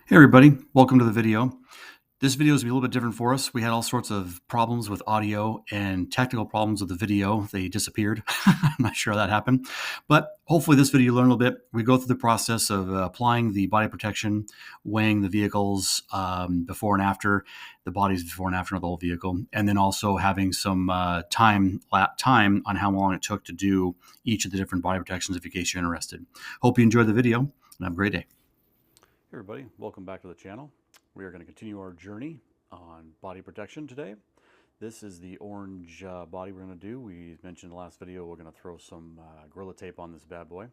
Hey everybody, welcome to the video. This video is going to be a little bit different for us. We had all sorts of problems with audio and technical problems with the video. They disappeared. I'm not sure how that happened, but hopefully this video you learn a little bit. We go through the process of applying the body protection, weighing the vehicles before and after, the bodies before and after of the whole vehicle, and then also having some time on how long it took to do each of the different body protections in case you're interested. Hope you enjoyed the video and have a great day. Hey everybody, welcome back to the channel. We are going to continue our journey on body protection today. This is the orange body we're going to do. We mentioned in the last video we're going to throw some Gorilla Tape on this bad boy.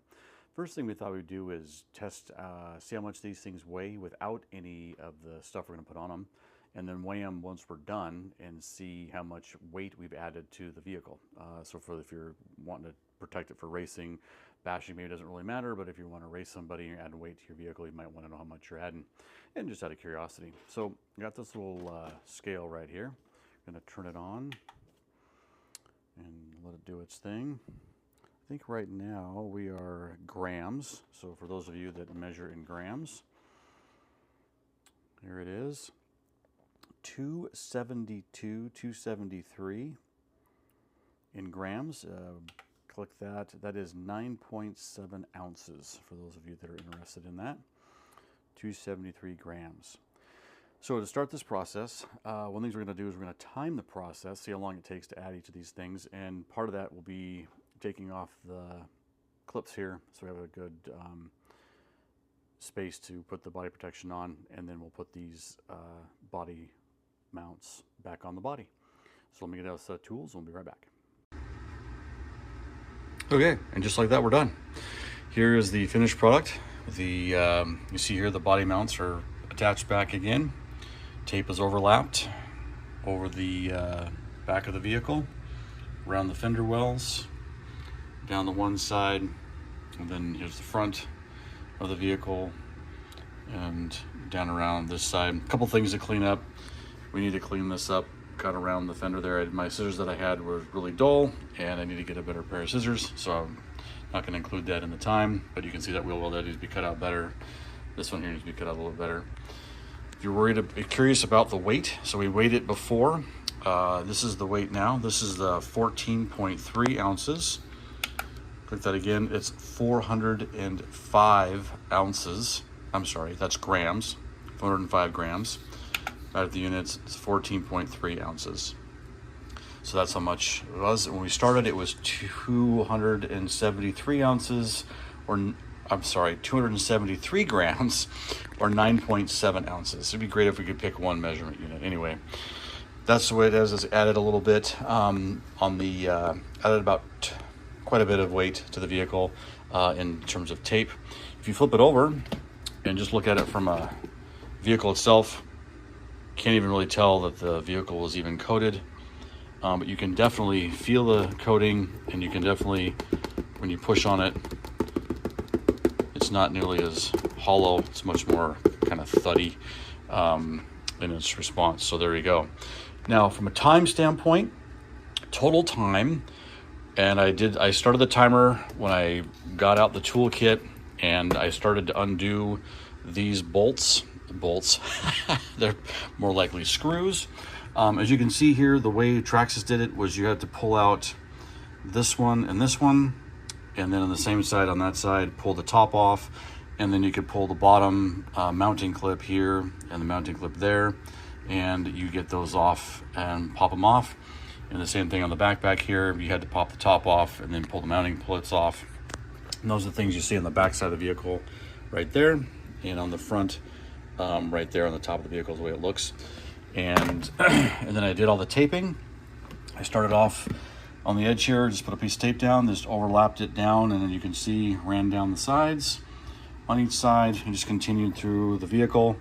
First thing we thought we'd do is test, see how much these things weigh without any of the stuff we're going to put on them, and then weigh them once we're done and see how much weight we've added to the vehicle. So if you're wanting to protect it for racing, bashing maybe doesn't really matter, but if you want to race somebody and you're adding weight to your vehicle, you might want to know how much you're adding, and just out of curiosity. So I got this little scale right here. I'm going to turn it on and let it do its thing. I think right now we are grams. So for those of you that measure in grams, here it is. 272, 273 in grams. Click that. That is 9.7 ounces for those of you that are interested in that. 273 grams. So to start this process, one of the things we're going to do is we're going to time the process, see how long it takes to add each of these things, and part of that will be taking off the clips here so we have a good space to put the body protection on, and then we'll put these body mounts back on the body. So let me get out a set of tools and we'll be right back. Okay, and just like that, we're done. Here is the finished product. You see here the body mounts are attached back again. Tape is overlapped over the back of the vehicle, around the fender wells, down the one side, and then here's the front of the vehicle, and down around this side. A couple things to clean up. We need to clean this up. Got around the fender there. My scissors that I had were really dull, and I need to get a better pair of scissors, so I'm not going to include that in the time, but you can see that wheel well that needs to be cut out better. This one here needs to be cut out a little better. If you're curious about the weight, so we weighed it before. This is the weight now. This is the 14.3 ounces. Click that again. It's 405 ounces. I'm sorry, that's grams. 405 grams. Out of the units, it's 14.3 ounces. So that's how much it was. When we started, it was 273 ounces, or I'm sorry, 273 grams, or 9.7 ounces. It'd be great if we could pick one measurement unit. Anyway, that's the way it is. It's added a little bit added about quite a bit of weight to the vehicle in terms of tape. If you flip it over and just look at it from a vehicle itself, can't even really tell that the vehicle was even coated, but you can definitely feel the coating, and you can definitely, when you push on it, it's not nearly as hollow. It's much more kind of thuddy in its response. So there you go. Now from a time standpoint, total time, and I started the timer when I got out the toolkit and I started to undo these bolts. They're more likely screws. As you can see here, the way Traxxas did it was you had to pull out this one, and then on the same side, on that side, pull the top off, and then you could pull the bottom mounting clip here and the mounting clip there, and you get those off and pop them off. And the same thing on the back here, you had to pop the top off and then pull the mounting plates off. And those are the things you see on the back side of the vehicle right there, and on the front right there on the top of the vehicle is the way it looks. And and then I did all the taping. I started off on the edge here, just put a piece of tape down, just overlapped it down, and then you can see ran down the sides on each side, and just continued through the vehicle,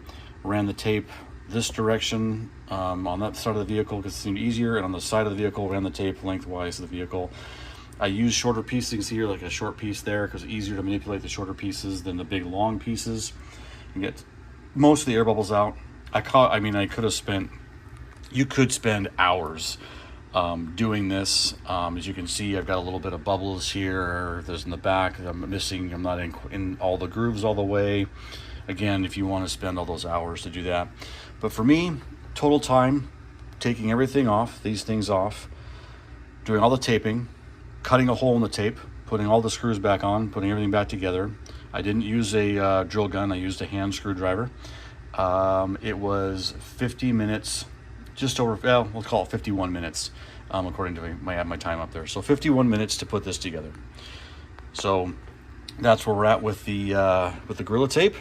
ran the tape this direction on that side of the vehicle because it seemed easier, and on the side of the vehicle ran the tape lengthwise of the vehicle. I used shorter pieces. You can see here like a short piece there because it's easier to manipulate the shorter pieces than the big long pieces. You get most of the air bubbles out. You could spend hours doing this. As you can see, I've got a little bit of bubbles here. There's in the back. I'm not in all the grooves all the way. Again, if you want to spend all those hours to do that. But for me, total time, taking everything off, these things off, doing all the taping, cutting a hole in the tape, putting all the screws back on, putting everything back together. I didn't use a drill gun, I used a hand screwdriver. It was 50 minutes, just over, well, we'll call it 51 minutes, according to my time up there. So 51 minutes to put this together. So that's where we're at with the Gorilla Tape.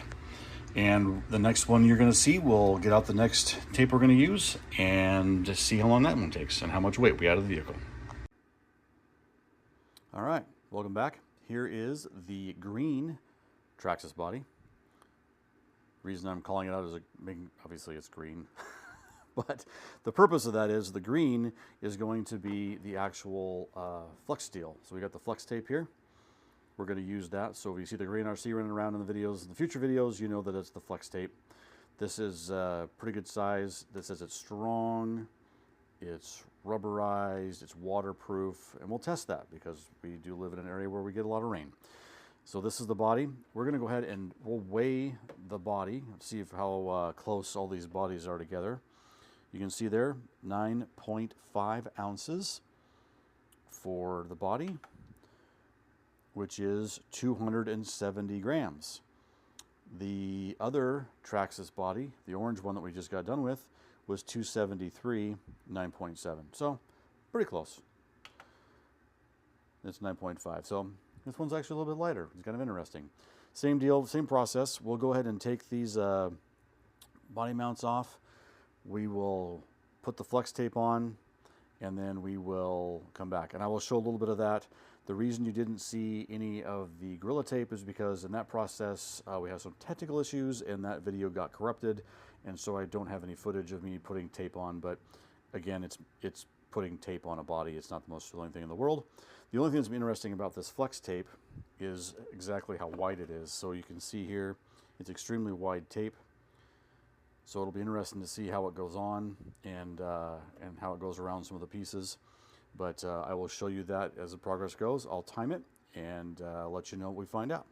And the next one you're going to see, we'll get out the next tape we're going to use and just see how long that one takes and how much weight we add to the vehicle. All right, welcome back. Here is the green Traxxas body. Reason I'm calling it out is obviously it's green. But the purpose of that is the green is going to be the actual flex steel. So we got the flex tape here. We're going to use that. So if you see the green RC running around in the videos, in the future videos, you know that it's the flex tape. This is pretty good size. This says it's strong, it's rubberized, it's waterproof, and we'll test that because we do live in an area where we get a lot of rain. So this is the body. We're going to go ahead and we'll weigh the body, see how close all these bodies are together. You can see there 9.5 ounces for the body, which is 270 grams. The other Traxxas body, the orange one that we just got done with, was 273, 9.7. So pretty close. It's 9.5. So this one's actually a little bit lighter. It's kind of interesting. Same deal, same process. We'll go ahead and take these body mounts off. We will put the flex tape on, and then we will come back. And I will show a little bit of that. The reason you didn't see any of the Gorilla Tape is because in that process we have some technical issues and that video got corrupted, and so I don't have any footage of me putting tape on. But again, it's putting tape on a body. It's not the most thrilling thing in the world. The only thing that's interesting about this flex tape is exactly how wide it is. So you can see here it's extremely wide tape. So it'll be interesting to see how it goes on and how it goes around some of the pieces. But I will show you that as the progress goes. I'll time it and let you know what we find out.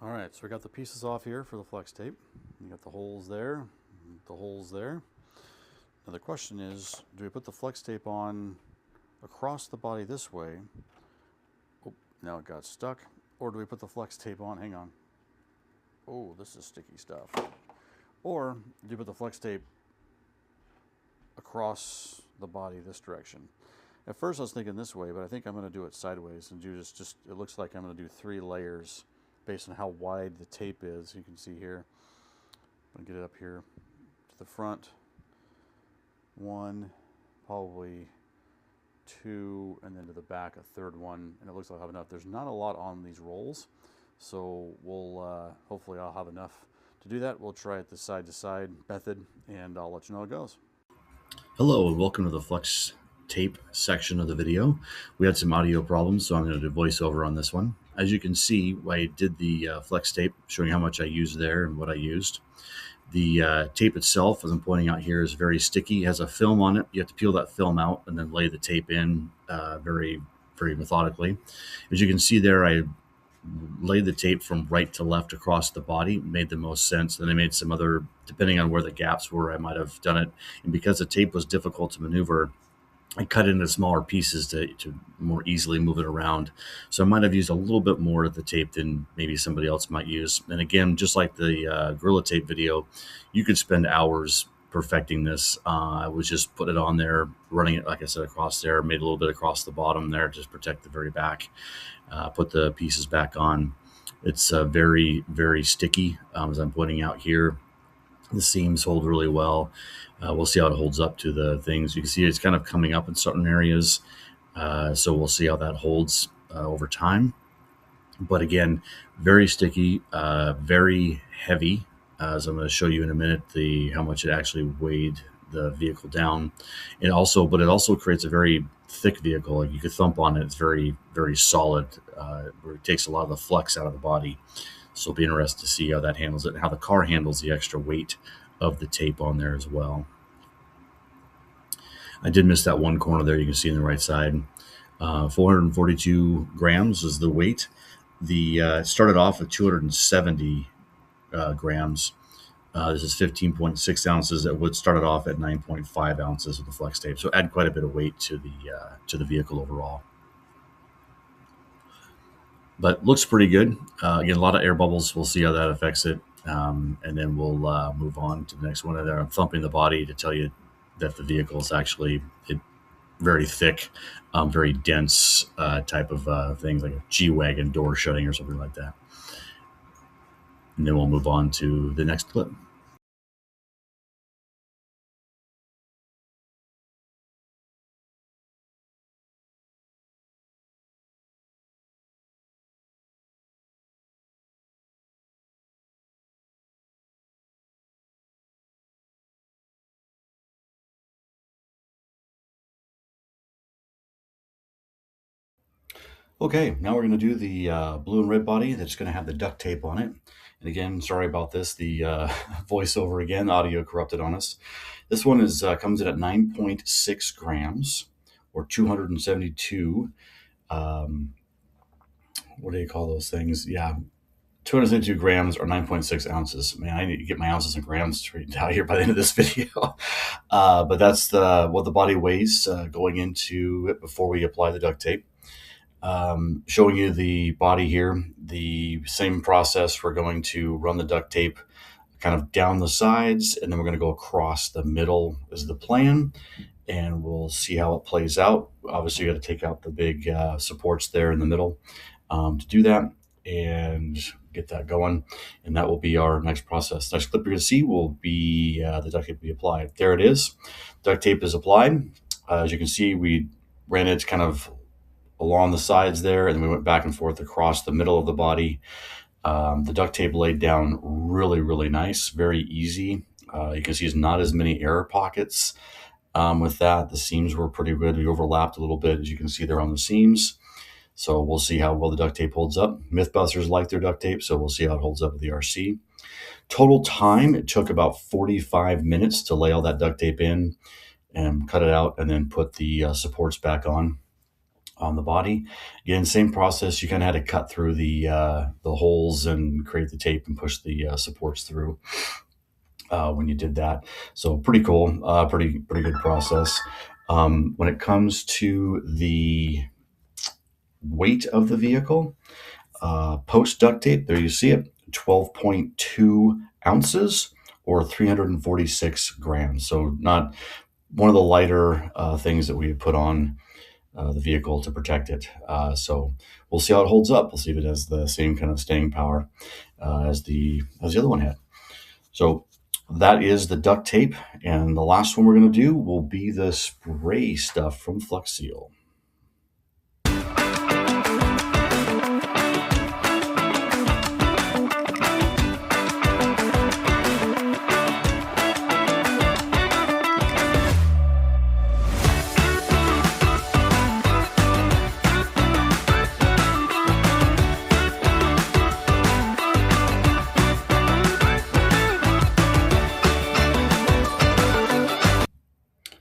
All right, so we got the pieces off here for the flex tape. You got the holes there, the holes there. Now the question is, do we put the flex tape on across the body this way? Oh, now it got stuck. Or do we put the flex tape on? Hang on. Oh, this is sticky stuff. Or do you put the flex tape across the body this direction? At first I was thinking this way, but I think I'm going to do it sideways and do just it looks like I'm going to do 3 layers based on how wide the tape is. You can see here. I'm going to get it up here to the front. 1, probably 2, and then to the back a 3rd one, and it looks like I have enough. There's not a lot on these rolls, so we'll hopefully I'll have enough to do that. We'll try it the side to side method, and I'll let you know how it goes. Hello and welcome to the flex tape section of the video. We had some audio problems, so I'm going to do voiceover on this one. As you can see, I did the flex tape, showing how much I used there and what I used. The tape itself, as I'm pointing out here, is very sticky. It has a film on it. You have to peel that film out and then lay the tape in very, very methodically. As you can see there, I laid the tape from right to left across the body, made the most sense. Then I made some other, depending on where the gaps were, I might have done it. And because the tape was difficult to maneuver, I cut into smaller pieces to more easily move it around. So I might have used a little bit more of the tape than maybe somebody else might use. And again, just like the Gorilla Tape video, you could spend hours perfecting this. I was just put it on there, running it, like I said, across there, made a little bit across the bottom there, just protect the very back, put the pieces back on. It's very, very sticky, as I'm pointing out here. The seams hold really well. We'll see how it holds up to the things. You can see it's kind of coming up in certain areas. So we'll see how that holds over time. But again, very sticky, very heavy. As I'm going to show you in a minute, how much it actually weighed the vehicle down. But it also creates a very thick vehicle. Like you could thump on it. It's very, very solid. Where it takes a lot of the flex out of the body. So it'll be interesting to see how that handles it and how the car handles the extra weight of the tape on there as well. I did miss that one corner there. You can see on the right side. 442 grams is the weight. The it started off with 270 grams. This is 15.6 ounces. It would started off at 9.5 ounces with the flex tape, so add quite a bit of weight to the vehicle overall. But looks pretty good. Again, a lot of air bubbles. We'll see how that affects it, and then we'll move on to the next one. And there, I'm thumping the body to tell you that the vehicle is actually very thick, very dense type of thing, like a G-Wagon door shutting or something like that. And then we'll move on to the next clip. Okay, now we're going to do the blue and red body that's going to have the duct tape on it. And again, sorry about this, the voiceover again, audio corrupted on us. This one is comes in at 9.6 grams or 272. What do you call those things? Yeah, 272 grams or 9.6 ounces. Man, I need to get my ounces and grams straightened out here by the end of this video. But that's what the body weighs going into it before we apply the duct tape. Showing you the body here, the same process. We're going to run the duct tape kind of down the sides, and then we're going to go across the middle is the plan, and we'll see how it plays out. Obviously, you got to take out the big supports there in the middle to do that and get that going, and that will be our next process. Next clip you're going to see will be the duct tape will be applied. There it is. Duct tape is applied. As you can see, we ran it kind of along the sides there, and then we went back and forth across the middle of the body. The duct tape laid down really, really nice, very easy. You can see there's not as many air pockets with that. The seams were pretty good. We overlapped a little bit, as you can see there on the seams. So we'll see how well the duct tape holds up. Mythbusters like their duct tape, so we'll see how it holds up with the RC. Total time, it took about 45 minutes to lay all that duct tape in and cut it out and then put the supports back on the body. Again, same process. You kind of had to cut through the holes and create the tape and push the supports through when you did that. So pretty cool, pretty good process. When it comes to the weight of the vehicle, post duct tape, there you see it, 12.2 ounces or 346 grams. So not one of the lighter things that we put on the vehicle to protect it. So we'll see how it holds up. We'll see if it has the same kind of staying power as the other one had. So that is the duct tape. And the last one we're going to do will be the spray stuff from Flex Seal.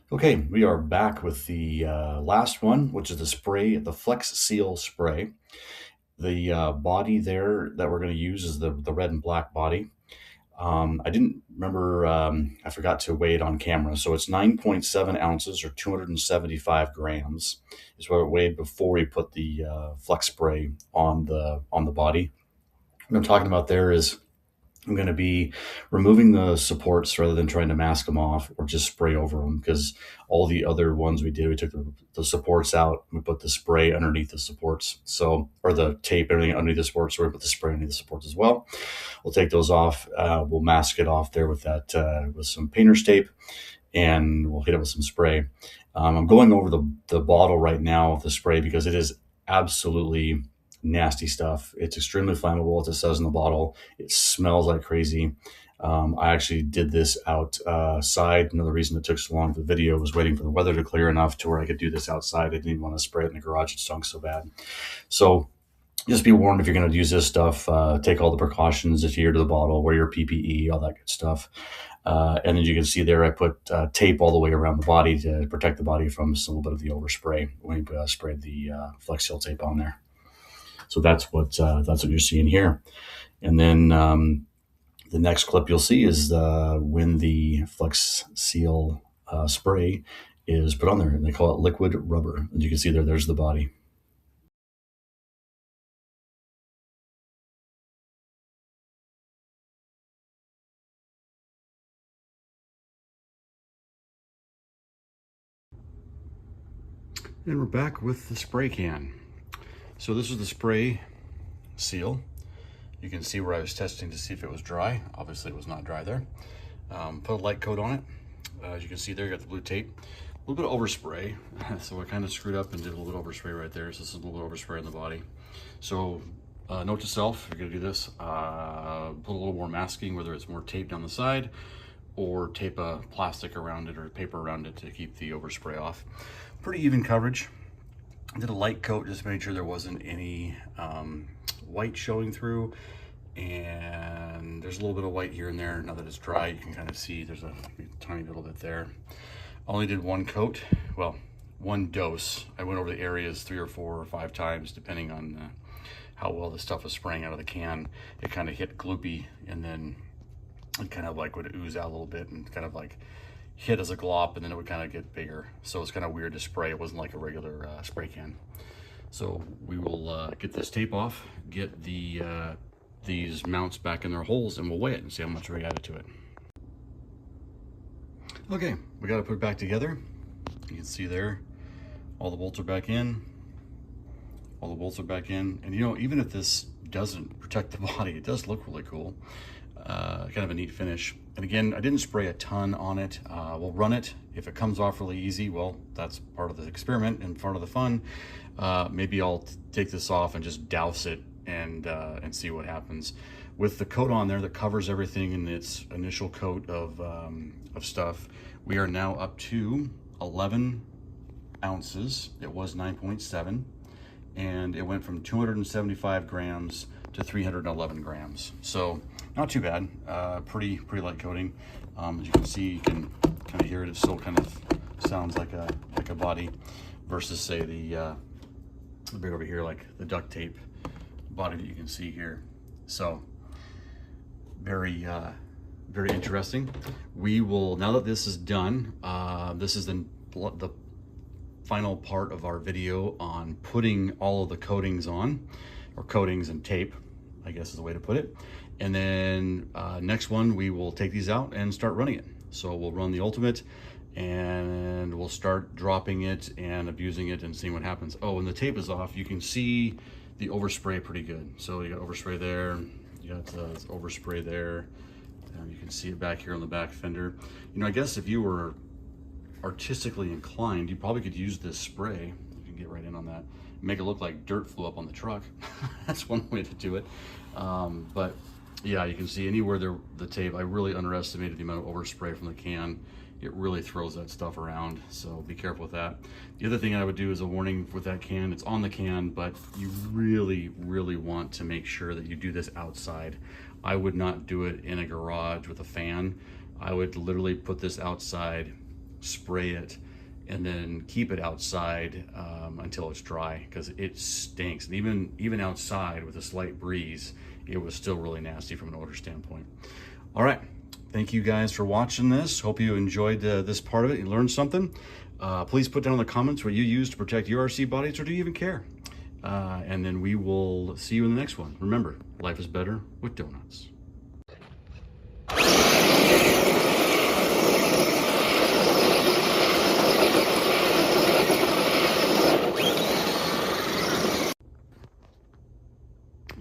Okay, we are back with the last one, which is the spray, the Flex Seal spray. The body there that we're going to use is the red and black body. I didn't remember, I forgot to weigh it on camera. So it's 9.7 ounces or 275 grams is what it weighed before we put the Flex spray on the body. What I'm talking about there is I'm going to be removing the supports rather than trying to mask them off or just spray over them, because all the other ones we did, we took the supports out, we put the spray underneath the supports. So, or the tape, everything underneath the supports, so we put the spray underneath the supports as well. We'll take those off. We'll mask it off there with that, with some painter's tape, and we'll hit it with some spray. I'm going over the bottle right now of the spray because it is absolutely nasty stuff. It's extremely flammable, as it says in the bottle. It smells like crazy. I actually did this outside. Another reason it took so long for the video was waiting for the weather to clear enough to where I could do this outside. I didn't even want to spray it in the garage. It stunk so bad. So just be warned, if you're going to use this stuff, take all the precautions, adhere to the bottle, wear your PPE, all that good stuff. And as you can see there, I put tape all the way around the body to protect the body from just a little bit of the overspray when we sprayed the Flex Seal tape on there. So that's what you're seeing here. And then the next clip you'll see is when the Flex Seal spray is put on there, and they call it liquid rubber. As you can see there, there's the body. And we're back with the spray can. So this is the spray seal. You can see where I was testing to see if it was dry. Obviously it was not dry there. Put a light coat on it. As you can see there, you got the blue tape. A little bit of overspray. So I kind of screwed up and did a little bit of overspray right there. So this is a little bit of overspray on the body. So note to self, if you're gonna do this, put a little more masking, whether it's more tape down the side or tape a plastic around it or paper around it to keep the overspray off. Pretty even coverage. Did a light coat, just made sure there wasn't any white showing through, and there's a little bit of white here and there. Now that it's dry, you can kind of see there's a tiny little bit there. I only did one coat, well, one dose. I went over the areas 3 or 4 or 5 times, depending on how well the stuff was spraying out of the can. It kind of hit gloopy, and then it kind of like would ooze out a little bit and kind of like hit as a glop, and then it would kind of get bigger. So it's kind of weird to spray. It wasn't like a regular spray can. So we will get this tape off, get the these mounts back in their holes, and we'll weigh it and see how much we added to it. Okay, we got to put it back together. You can see there, all the bolts are back in. All the bolts are back in. And you know, even if this doesn't protect the body, it does look really cool. Kind of a neat finish. And again, I didn't spray a ton on it. We'll run it. If it comes off really easy, well, that's part of the experiment and part of the fun. Maybe I'll take this off and just douse it and see what happens. With the coat on there that covers everything in its initial coat of stuff, we are now up to 11 ounces. It was 9.7, and it went from 275 grams to 311 grams. So not too bad. Pretty light coating. As you can see, you can kind of hear it. It still kind of sounds like a body, versus say the bit over here, like the duct tape body that you can see here. So very interesting. We will, now that this is done, this is the final part of our video on putting all of the coatings on, or coatings and tape, I guess is the way to put it. And then next one, we will take these out and start running it. So we'll run the Ultimate, and we'll start dropping it and abusing it and seeing what happens. Oh, when the tape is off, you can see the overspray pretty good. So you got overspray there, you got overspray there. You can see it back here on the back fender. You know, I guess if you were artistically inclined, you probably could use this spray. You can get right in on that. Make it look like dirt flew up on the truck. That's one way to do it. But yeah, you can see anywhere the tape, I really underestimated the amount of overspray from the can. It really throws that stuff around, so be careful with that. The other thing I would do is a warning with that can. It's on the can, but you really want to make sure that you do this outside. I would not do it in a garage with a fan. I would literally put this outside, spray it, and then keep it outside until it's dry, because it stinks. And even outside with a slight breeze, it was still really nasty from an odor standpoint. All right, thank you guys for watching this. Hope you enjoyed this part of it. You learned something. Please put down in the comments what you use to protect your RC bodies, or do you even care? And then we will see you in the next one. Remember, life is better with donuts.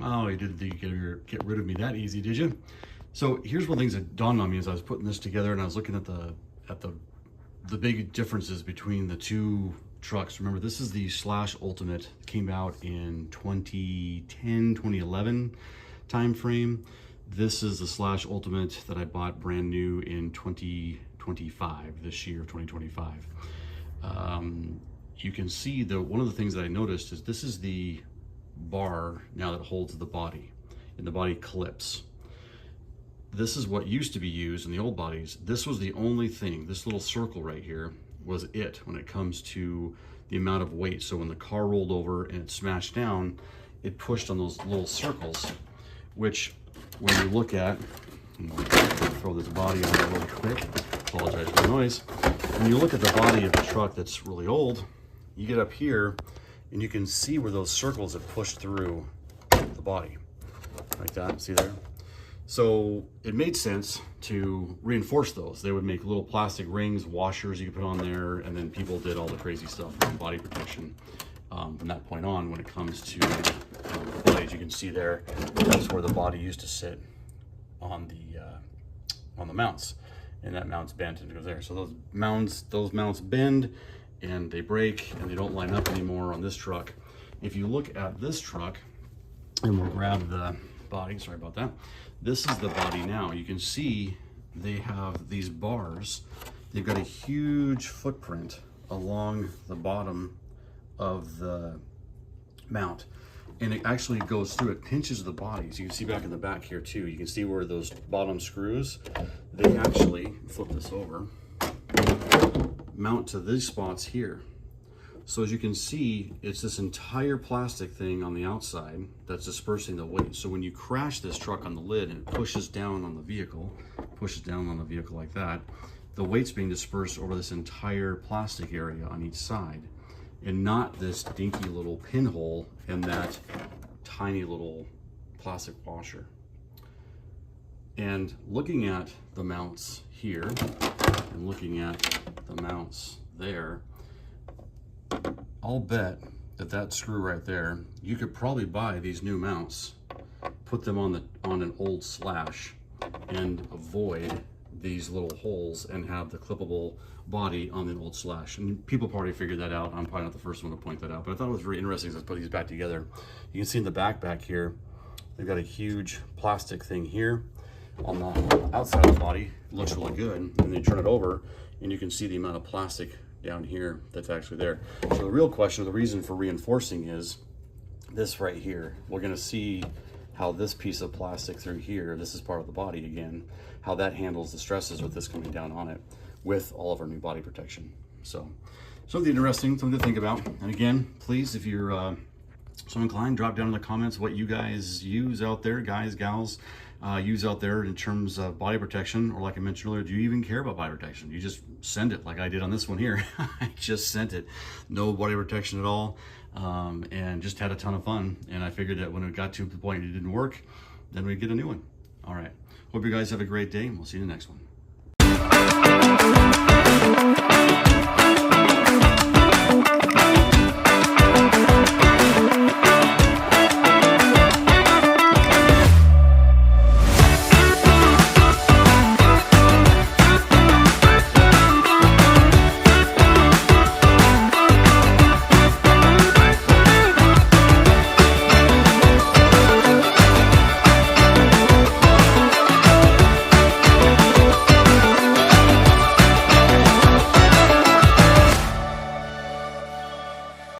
Oh, you didn't get rid of me that easy, did you? So here's one of the things that dawned on me as I was putting this together, and I was looking at the big differences between the two trucks. Remember, this is the Slash Ultimate. It came out in 2010, 2011 time frame. This is the Slash Ultimate that I bought brand new in 2025, this year, 2025. You can see one of the things that I noticed is this is the bar now that holds the body, and the body clips. This is what used to be used in the old bodies. This was the only thing, this little circle right here was it when it comes to the amount of weight. So when the car rolled over and it smashed down, it pushed on those little circles, which when you look at, I'm going to throw this body on there really quick, apologize for the noise. When you look at the body of the truck that's really old, you get up here and you can see where those circles have pushed through the body, like that, see there? So it made sense to reinforce those. They would make little plastic rings, washers you could put on there, and then people did all the crazy stuff with body protection. From that point on, when it comes to the blades, you can see there, that's where the body used to sit on the mounts, and that mount's bent and goes there. So those mounts bend and they break and they don't line up anymore on this truck. If you look at this truck, and we'll grab the body, sorry about that. This is the body now. You can see they have these bars. They've got a huge footprint along the bottom of the mount, and it actually goes through, it pinches the body. So you can see back in the back here too, you can see where those bottom screws, they actually, flip this over, mount to these spots here. So as you can see, it's this entire plastic thing on the outside that's dispersing the weight. So when you crash this truck on the lid and it pushes down on the vehicle like that, the weight's being dispersed over this entire plastic area on each side, and not this dinky little pinhole in that tiny little plastic washer. And looking at the mounts here and looking at the mounts there, I'll bet that screw right there, you could probably buy these new mounts, put them on an old slash, and avoid these little holes and have the clippable body on the old slash. And people probably figured that out. I'm probably not the first one to point that out, but I thought it was really interesting as I put these back together. You can see in the back here, they've got a huge plastic thing here on the outside of the body. It looks really good. And then you turn it over and you can see the amount of plastic down here that's actually there. So the real question, the reason for reinforcing is this right here. We're gonna see how this piece of plastic through here, this is part of the body again, how that handles the stresses with this coming down on it with all of our new body protection. So something interesting, something to think about. And again, please, if you're so inclined, drop down in the comments what you guys use out there, guys, gals, use out there in terms of body protection, or like I mentioned earlier, do you even care about body protection? You just send it like I did on this one here. I just sent it, no body protection at all, and just had a ton of fun. And I figured that when it got to the point it didn't work, then we'd get a new one. All right, hope you guys have a great day, and we'll see you in the next one.